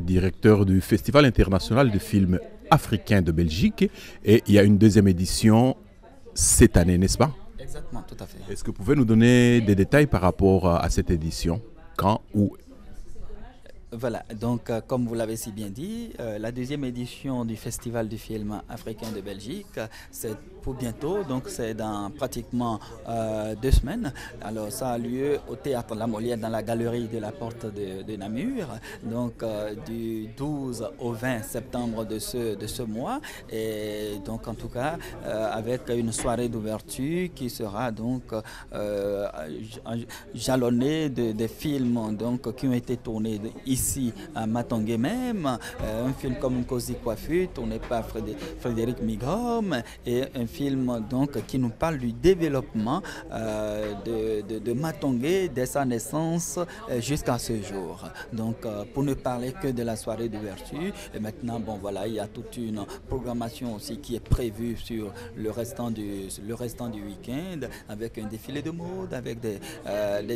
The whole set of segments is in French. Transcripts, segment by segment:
directeur du Festival international de films africains de Belgique. Et il y a une deuxième édition cette année, n'est-ce pas? Exactement, tout à fait. Est-ce que vous pouvez nous donner des détails par rapport à cette édition? Quand, où? Voilà, donc comme vous l'avez si bien dit, la deuxième édition du Festival du film africain de Belgique, c'est pour bientôt, donc c'est dans pratiquement 2 semaines. Alors ça a lieu au Théâtre La Molière dans la galerie de la Porte de Namur, donc du 12 au 20 septembre de ce mois. Et donc en tout cas avec une soirée d'ouverture qui sera donc jalonnée de films donc, qui ont été tournés ici à Matongé même, un film comme Nkosi Coiffure tourné par Frédéric Migrom et un film donc qui nous parle du développement de Matongé dès sa naissance jusqu'à ce jour. Donc pour ne parler que de la soirée d'ouverture, et maintenant bon voilà, il y a toute une programmation aussi qui est prévue sur le restant du week-end avec un défilé de mode, avec des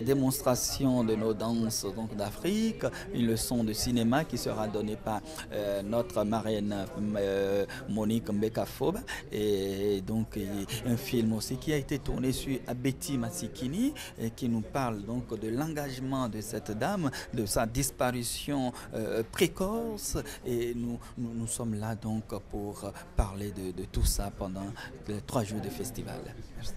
démonstrations de nos danses donc d'Afrique, une leçon de cinéma qui sera donnée par notre marraine Monique Mbekafob, et donc un film aussi qui a été tourné sur Abeti Masikini et qui nous parle donc de l'engagement de cette dame, de sa disparition précoce, et nous sommes là donc pour parler de tout ça pendant les 3 jours de festival. Merci.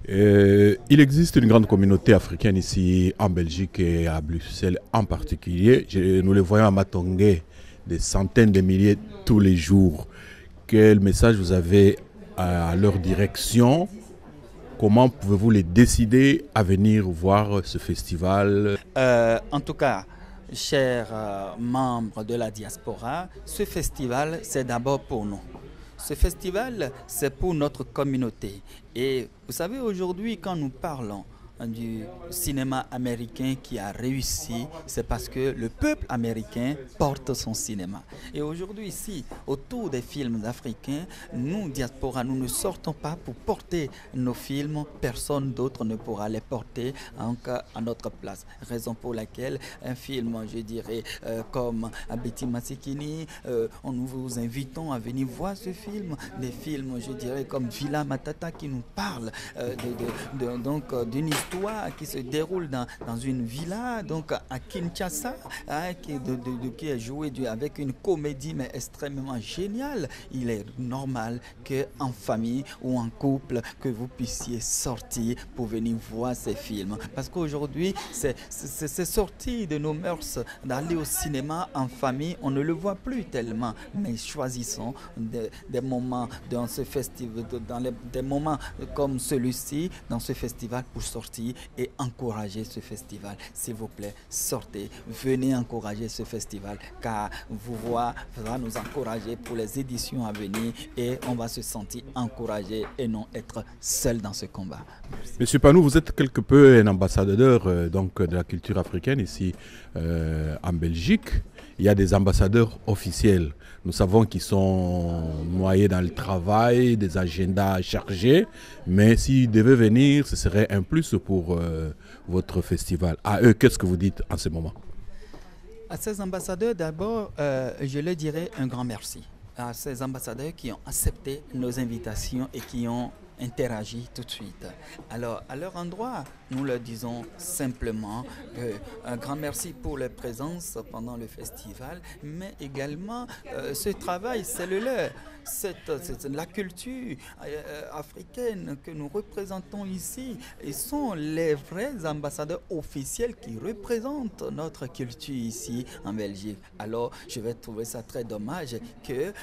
Il existe une grande communauté africaine ici en Belgique et à Bruxelles en particulier. Nous les voyons à Matongé, des centaines de milliers tous les jours. Quel message vous avez à leur direction? Comment pouvez-vous les décider à venir voir ce festival? En tout cas, chers membres de la diaspora, ce festival, c'est d'abord pour nous. Ce festival, c'est pour notre communauté. Et vous savez, aujourd'hui, quand nous parlons du cinéma américain qui a réussi, c'est parce que le peuple américain porte son cinéma. Et aujourd'hui ici, autour des films africains, nous, diaspora, nous ne sortons pas pour porter nos films, personne d'autre ne pourra les porter à notre place. Raison pour laquelle un film, je dirais, comme Abeti Masikini, nous vous invitons à venir voir ce film. Des films, je dirais, comme Villa Matata qui nous parle d'une histoire qui se déroule dans une villa, donc à Kinshasa, qui est joué avec une comédie mais extrêmement géniale. Il est normal qu'en famille ou en couple, que vous puissiez sortir pour venir voir ces films. Parce qu'aujourd'hui, c'est sorti de nos mœurs d'aller au cinéma en famille. On ne le voit plus tellement, mais choisissons des moments dans ce festival, des moments comme celui-ci, dans ce festival pour sortir et encourager ce festival. S'il vous plaît, sortez, venez encourager ce festival, car vous voir va nous encourager pour les éditions à venir et on va se sentir encouragé et non être seul dans ce combat. Merci. Monsieur Panou, vous êtes quelque peu un ambassadeur donc, de la culture africaine ici en Belgique. Il y a des ambassadeurs officiels. Nous savons qu'ils sont noyés dans le travail, des agendas chargés, mais s'ils devaient venir, ce serait un plus pour votre festival. À eux, qu'est-ce que vous dites en ce moment? À ces ambassadeurs, d'abord, je leur dirais un grand merci. À ces ambassadeurs qui ont accepté nos invitations et qui ont interagi tout de suite. Alors, à leur endroit, nous leur disons simplement un grand merci pour leur présence pendant le festival, mais également ce travail, c'est le leur. C'est la culture africaine que nous représentons ici. Ils sont les vrais ambassadeurs officiels qui représentent notre culture ici en Belgique. Alors, je vais trouver ça très dommage que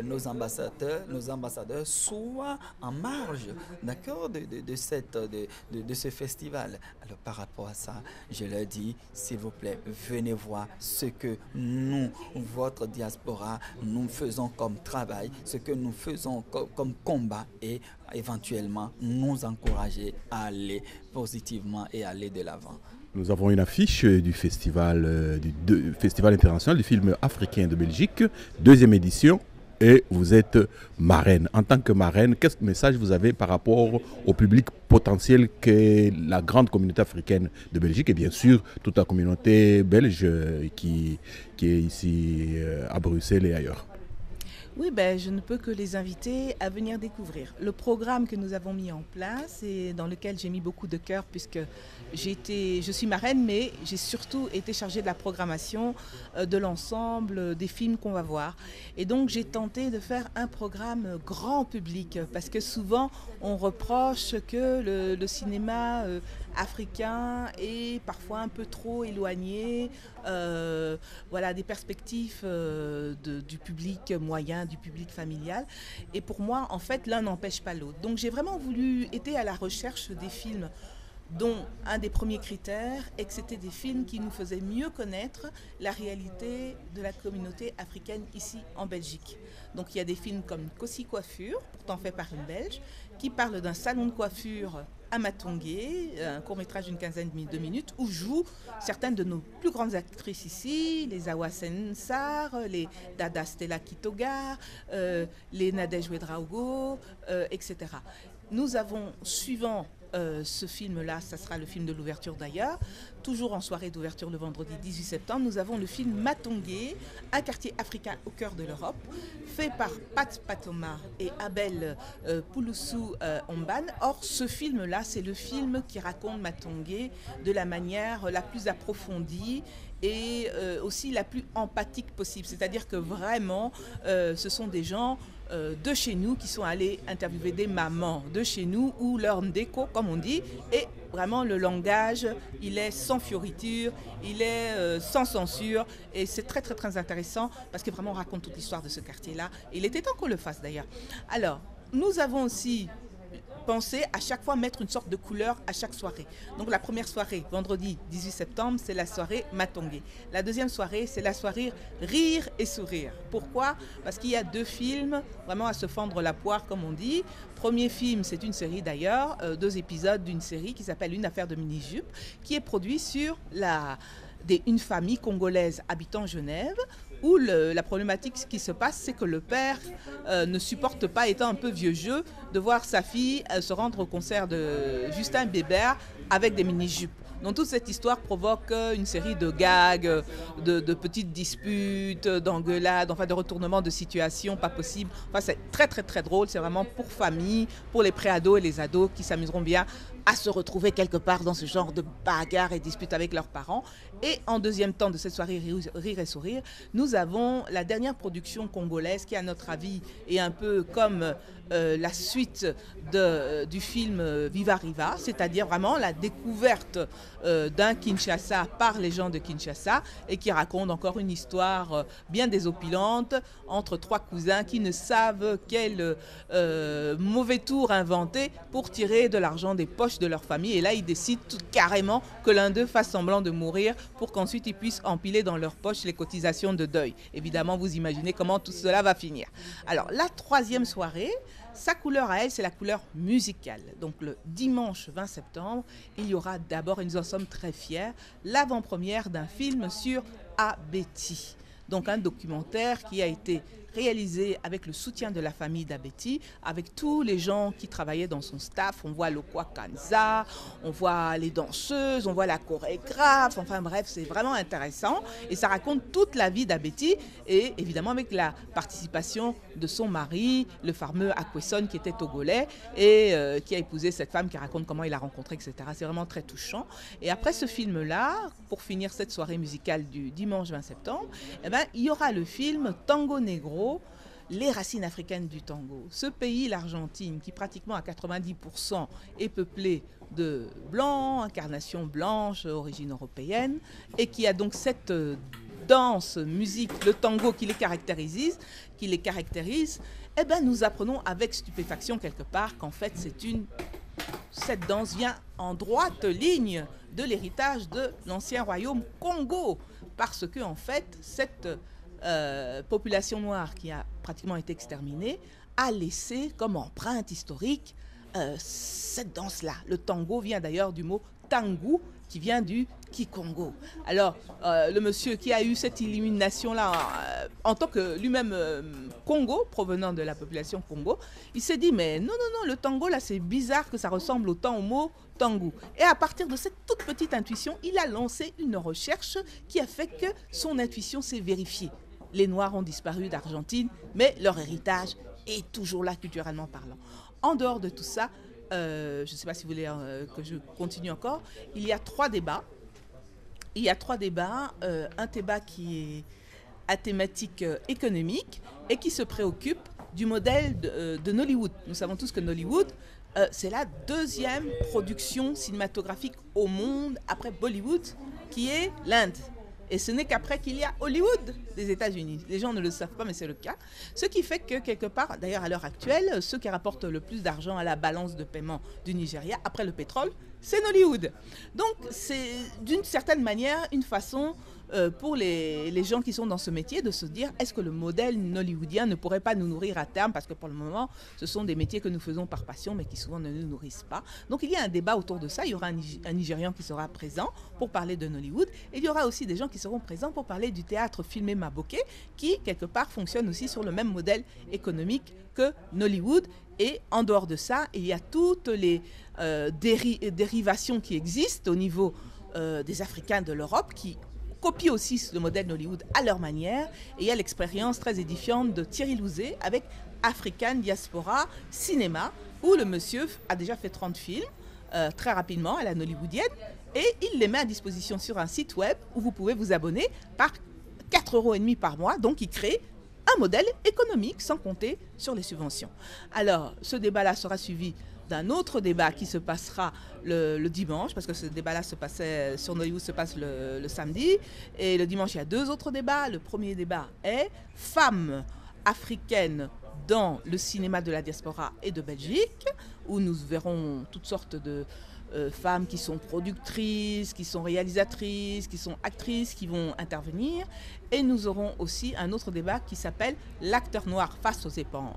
nos ambassadeurs soient en marge, d'accord, de ce festival. Alors, par rapport à ça, je leur dis, s'il vous plaît, venez voir ce que nous, votre diaspora, nous faisons comme travail, ce que nous faisons comme combat, et éventuellement nous encourager à aller positivement et aller de l'avant. Nous avons une affiche du Festival international du film africain de Belgique, 2e édition. et vous êtes marraine. En tant que marraine, quel message vous avez par rapport au public potentiel qu'est la grande communauté africaine de Belgique et bien sûr toute la communauté belge qui est ici à Bruxelles et ailleurs? Oui, ben, je ne peux que les inviter à venir découvrir le programme que nous avons mis en place et dans lequel j'ai mis beaucoup de cœur puisque je suis marraine, mais j'ai surtout été chargée de la programmation de l'ensemble des films qu'on va voir. Et donc j'ai tenté de faire un programme grand public parce que souvent on reproche que le cinéma africain est parfois un peu trop éloigné voilà, des perspectives du public moyen, du public familial. Et pour moi, en fait, l'un n'empêche pas l'autre. Donc j'ai vraiment voulu être à la recherche des films dont un des premiers critères est que c'était des films qui nous faisaient mieux connaître la réalité de la communauté africaine ici en Belgique. Donc il y a des films comme Kossi Coiffure, pourtant fait par une Belge, qui parle d'un salon de coiffure à Matongué, un court-métrage d'une quinzaine de minutes, où jouent certaines de nos plus grandes actrices ici, les Awa Sensar, les Dada Stella Kitoga, les Nadège Ouedraogo, etc. Nous avons, suivant ce film-là, ça sera le film de l'ouverture d'ailleurs, toujours en soirée d'ouverture le vendredi 18 septembre, nous avons le film Matongué, un quartier africain au cœur de l'Europe, fait par Pat Patoma et Abel Pouloussou Omban. Or, ce film-là, c'est le film qui raconte Matongué de la manière la plus approfondie et aussi la plus empathique possible. C'est-à-dire que vraiment, ce sont des gens de chez nous qui sont allés interviewer des mamans de chez nous où leur ndéko, comme on dit, et vraiment le langage, il est sans fioriture, il est sans censure et c'est très très très intéressant parce que vraiment on raconte toute l'histoire de ce quartier-là. Il était temps qu'on le fasse d'ailleurs. Alors, nous avons aussi pensé à chaque fois mettre une sorte de couleur à chaque soirée. Donc la première soirée, vendredi 18 septembre, c'est la soirée Matongué. La deuxième soirée, c'est la soirée Rire et Sourire. Pourquoi? Parce qu'il y a deux films vraiment à se fendre la poire, comme on dit. Premier film, c'est une série d'ailleurs, 2 épisodes d'une série qui s'appelle Une affaire de mini-jupe, qui est produit sur une famille congolaise habitant Genève, où la problématique qui se passe, c'est que le père ne supporte pas, étant un peu vieux jeu, de voir sa fille se rendre au concert de Justin Bieber avec des mini-jupes. Donc toute cette histoire provoque une série de gags, de petites disputes, d'engueulades, enfin de retournements de situation pas possible. Enfin, c'est très très très drôle, c'est vraiment pour famille, pour les pré-ados et les ados qui s'amuseront bien à se retrouver quelque part dans ce genre de bagarre et disputes avec leurs parents. Et en deuxième temps de cette soirée Rire et Sourire, nous avons la dernière production congolaise qui, à notre avis, est un peu comme la suite du film Viva Riva, c'est-à-dire vraiment la découverte d'un Kinshasa par les gens de Kinshasa et qui raconte encore une histoire bien désopilante entre 3 cousins qui ne savent quel mauvais tour inventer pour tirer de l'argent des poches de leur famille. Et là, ils décident carrément que l'un d'eux fasse semblant de mourir pour qu'ensuite ils puissent empiler dans leurs poches les cotisations de deuil. Évidemment, vous imaginez comment tout cela va finir. Alors, la troisième soirée, sa couleur à elle, c'est la couleur musicale. Donc le dimanche 20 septembre, il y aura d'abord, et nous en sommes très fiers, l'avant-première d'un film sur Abeti. Donc un documentaire qui a été réalisé avec le soutien de la famille d'Abeti, avec tous les gens qui travaillaient dans son staff. On voit Lokwa Kanza, on voit les danseuses, on voit la chorégraphe, enfin bref, c'est vraiment intéressant. Et ça raconte toute la vie d'Abeti et évidemment avec la participation de son mari, le fameux Akwesson qui était togolais et qui a épousé cette femme qui raconte comment il l'a rencontrée, etc. C'est vraiment très touchant. Et après ce film-là, pour finir cette soirée musicale du dimanche 20 septembre, eh ben, il y aura le film Tango Negro, les racines africaines du tango. Ce pays, l'Argentine, qui pratiquement à 90% est peuplé de blancs, incarnation blanche, origine européenne, et qui a donc cette danse, musique, le tango qui les caractérise, eh ben, nous apprenons avec stupéfaction quelque part qu'en fait cette danse vient en droite ligne de l'héritage de l'ancien royaume Congo, parce que en fait cette population noire qui a pratiquement été exterminée a laissé comme empreinte historique cette danse-là. Le tango vient d'ailleurs du mot tangu, qui vient du Kikongo. Alors, le monsieur qui a eu cette illumination-là, en tant que lui-même Congo, provenant de la population Congo, il s'est dit, mais non, le tango, là, c'est bizarre que ça ressemble autant au mot tangu. Et à partir de cette toute petite intuition, il a lancé une recherche qui a fait que son intuition s'est vérifiée. Les Noirs ont disparu d'Argentine, mais leur héritage est toujours là, culturellement parlant. En dehors de tout ça, je ne sais pas si vous voulez que je continue encore. Il y a 3 débats. Un débat qui est à thématique économique et qui se préoccupe du modèle de Nollywood. Nous savons tous que Nollywood, c'est la 2e production cinématographique au monde après Bollywood, qui est l'Inde. Et ce n'est qu'après qu'il y a Hollywood des États-Unis. Les gens ne le savent pas, mais c'est le cas. Ce qui fait que, quelque part, d'ailleurs à l'heure actuelle, ceux qui rapportent le plus d'argent à la balance de paiement du Nigeria, après le pétrole, c'est Nollywood. Donc, c'est d'une certaine manière une façon pour les gens qui sont dans ce métier de se dire, est-ce que le modèle nollywoodien ne pourrait pas nous nourrir à terme? Parce que pour le moment, ce sont des métiers que nous faisons par passion, mais qui souvent ne nous nourrissent pas. Donc, il y a un débat autour de ça. Il y aura un Nigérian qui sera présent pour parler de Nollywood. Et il y aura aussi des gens qui seront présents pour parler du théâtre filmé Maboké, qui, quelque part, fonctionne aussi sur le même modèle économique que Nollywood. Et en dehors de ça, il y a toutes les dérivations qui existent au niveau des Africains de l'Europe, qui copient aussi le modèle Nollywood à leur manière. Et il y a l'expérience très édifiante de Thierry Louzet avec African Diaspora Cinéma, où le monsieur a déjà fait 30 films très rapidement à la nollywoodienne, et il les met à disposition sur un site web où vous pouvez vous abonner par 4,5 € par mois. Donc il crée un modèle économique sans compter sur les subventions. Alors ce débat-là sera suivi d'un autre débat qui se passera le dimanche, parce que ce débat-là se passait sur Nollywood, se passe le samedi, et le dimanche il y a 2 autres débats. Le premier débat est femmes africaines dans le cinéma de la diaspora et de Belgique, où nous verrons toutes sortes de femmes qui sont productrices, qui sont réalisatrices, qui sont actrices, qui vont intervenir. Et nous aurons aussi un autre débat qui s'appelle l'acteur noir face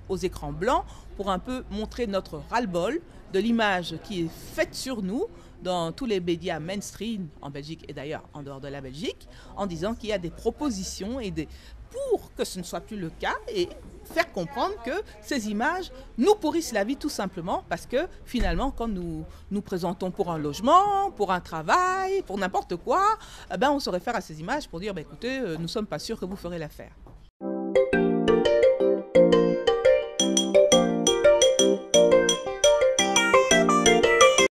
aux écrans blancs, pour un peu montrer notre ras-le-bol de l'image qui est faite sur nous dans tous les médias mainstream en Belgique et d'ailleurs en dehors de la Belgique, en disant qu'il y a des propositions pour que ce ne soit plus le cas, et faire comprendre que ces images nous pourrissent la vie tout simplement, parce que finalement quand nous nous présentons pour un logement, pour un travail, pour n'importe quoi, on se réfère à ces images pour dire écoutez, nous ne sommes pas sûrs que vous ferez l'affaire.